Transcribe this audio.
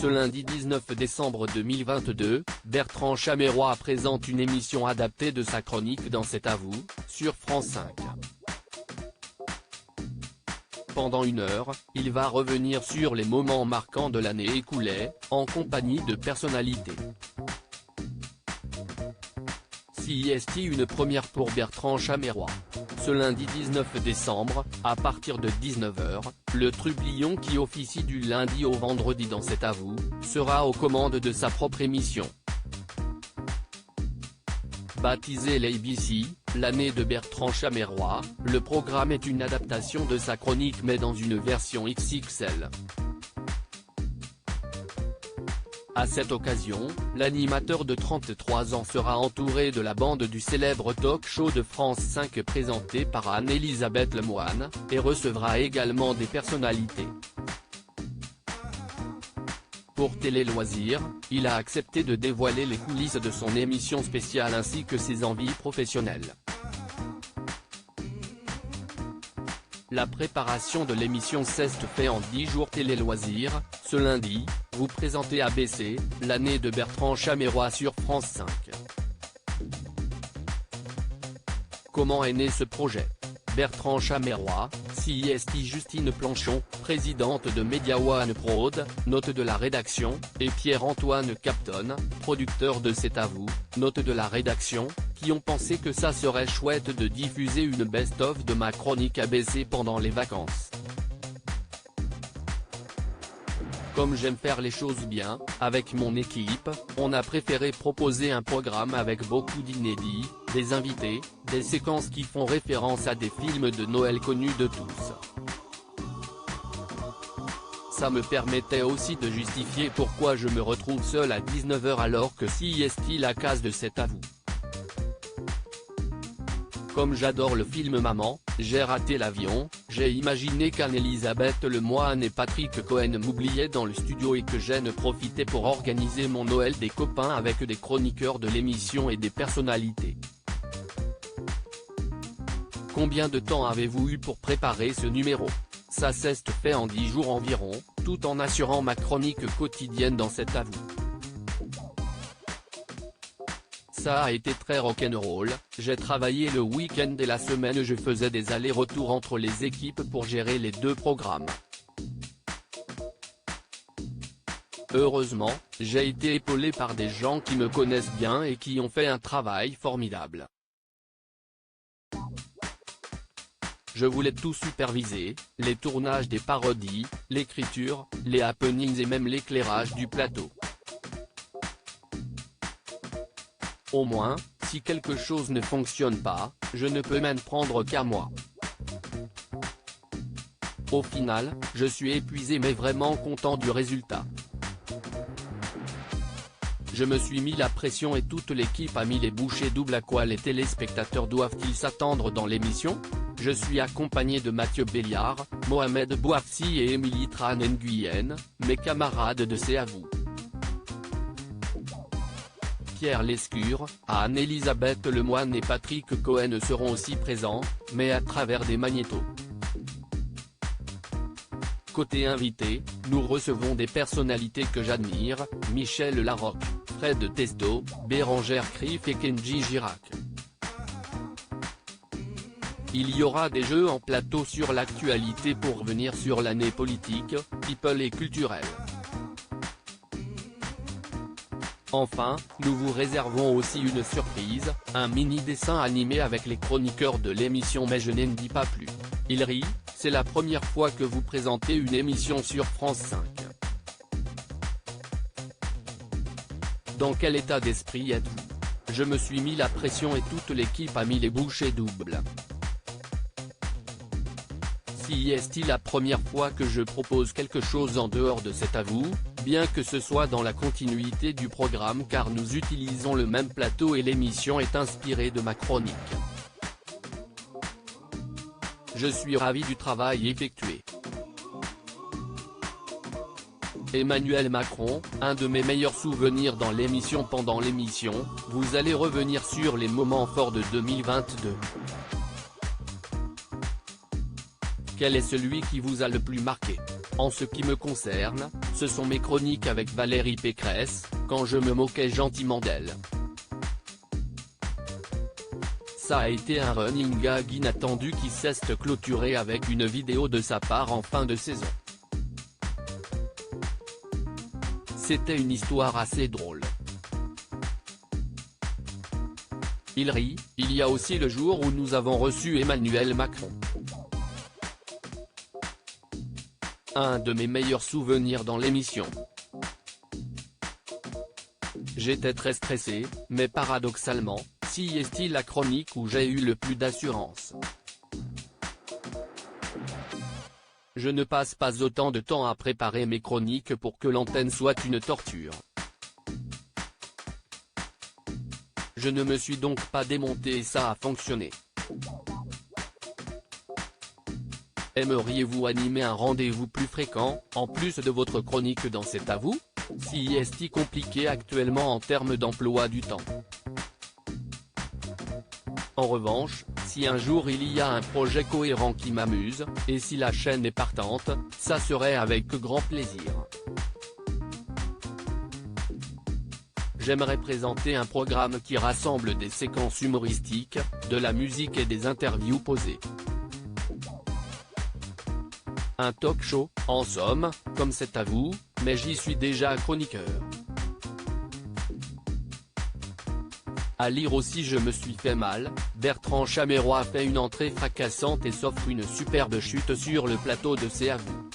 Ce lundi 19 décembre 2022, Bertrand Chameroy présente une émission adaptée de sa chronique dans C'est à vous, sur France 5. Pendant 1 heure, il va revenir sur les moments marquants de l'année écoulée, en compagnie de personnalités. CIST une première pour Bertrand Chameroy. Ce lundi 19 décembre, à partir de 19 h, le trublion qui officie du lundi au vendredi dans C'est à vous, sera aux commandes de sa propre émission. Baptisé l'ABC, l'année de Bertrand Chameroy, le programme est une adaptation de sa chronique mais dans une version XXL. À cette occasion, l'animateur de 33 ans sera entouré de la bande du célèbre talk-show de France 5 présenté par Anne-Elisabeth Lemoine, et recevra également des personnalités. Pour Télé Loisirs, il a accepté de dévoiler les coulisses de son émission spéciale ainsi que ses envies professionnelles. La préparation de l'émission s'est faite en 10 jours. Télé Loisirs, ce lundi, vous présentez ABC, l'année de Bertrand Chameroy sur France 5. Comment est né ce projet? Bertrand Chameroy, CIST Justine Planchon, présidente de Media One Prod, note de la rédaction, et Pierre-Antoine Capton, producteur de C'est à vous, note de la rédaction, qui ont pensé que ça serait chouette de diffuser une best-of de ma chronique ABC pendant les vacances. Comme j'aime faire les choses bien, avec mon équipe, on a préféré proposer un programme avec beaucoup d'inédits, des invités, des séquences qui font référence à des films de Noël connus de tous. Ça me permettait aussi de justifier pourquoi je me retrouve seul à 19 h alors que CIST la case de C'est à vous. Comme j'adore le film Maman, j'ai raté l'avion, j'ai imaginé qu'Anne-Elisabeth Lemoine et Patrick Cohen m'oubliaient dans le studio et que j'en profitais pour organiser mon Noël des copains avec des chroniqueurs de l'émission et des personnalités. Combien de temps avez-vous eu pour préparer ce numéro? Ça s'est fait en 10 jours environ, tout en assurant ma chronique quotidienne dans C'est à vous. Ça a été très rock'n'roll, j'ai travaillé le week-end et la semaine je faisais des allers-retours entre les équipes pour gérer les 2 programmes. Heureusement, j'ai été épaulé par des gens qui me connaissent bien et qui ont fait un travail formidable. Je voulais tout superviser, les tournages des parodies, l'écriture, les happenings et même l'éclairage du plateau. Au moins, si quelque chose ne fonctionne pas, je ne peux m'en prendre qu'à moi. Au final, je suis épuisé mais vraiment content du résultat. Je me suis mis la pression et toute l'équipe a mis les bouchées doubles. À quoi les téléspectateurs doivent-ils s'attendre dans l'émission? Je suis accompagné de Mathieu Béliard, Mohamed Bouafsi et Émilie Tran Nguyen, mes camarades de C'est à vous. Pierre Lescure, Anne-Elisabeth Lemoine et Patrick Cohen seront aussi présents, mais à travers des magnétos. Côté invité, nous recevons des personnalités que j'admire, Michel Larocque, Fred Testo, Bérangère Krief et Kenji Girac. Il y aura des jeux en plateau sur l'actualité pour revenir sur l'année politique, people et culturelle. Enfin, nous vous réservons aussi une surprise, un mini dessin animé avec les chroniqueurs de l'émission mais je n'en dis pas plus. Il rit, c'est la première fois que vous présentez une émission sur France 5. Dans quel état d'esprit êtes-vous? Je me suis mis la pression et toute l'équipe a mis les bouchées doubles. Si est-il la première fois que je propose quelque chose en dehors de C'est à vous, bien que ce soit dans la continuité du programme car nous utilisons le même plateau et l'émission est inspirée de ma chronique. Je suis ravi du travail effectué. Emmanuel Macron, un de mes meilleurs souvenirs dans l'émission. Pendant l'émission, vous allez revenir sur les moments forts de 2022. Quel est celui qui vous a le plus marqué? En ce qui me concerne, ce sont mes chroniques avec Valérie Pécresse, quand je me moquais gentiment d'elle. Ça a été un running gag inattendu qui s'est clôturé avec une vidéo de sa part en fin de saison. C'était une histoire assez drôle. Il rit. Il y a aussi le jour où nous avons reçu Emmanuel Macron. Un de mes meilleurs souvenirs dans l'émission. J'étais très stressé, mais paradoxalement, si est la chronique où j'ai eu le plus d'assurance. Je ne passe pas autant de temps à préparer mes chroniques pour que l'antenne soit une torture. Je ne me suis donc pas démonté et ça a fonctionné. Aimeriez-vous animer un rendez-vous plus fréquent, en plus de votre chronique dans C'est à vous? Si est compliqué actuellement en termes d'emploi du temps. En revanche, si un jour il y a un projet cohérent qui m'amuse, et si la chaîne est partante, ça serait avec grand plaisir. J'aimerais présenter un programme qui rassemble des séquences humoristiques, de la musique et des interviews posées. Un talk show, en somme, comme C'est à vous, mais j'y suis déjà chroniqueur. À lire aussi Je me suis fait mal, Bertrand Chameroy fait une entrée fracassante et s'offre une superbe chute sur le plateau de C'est à vous.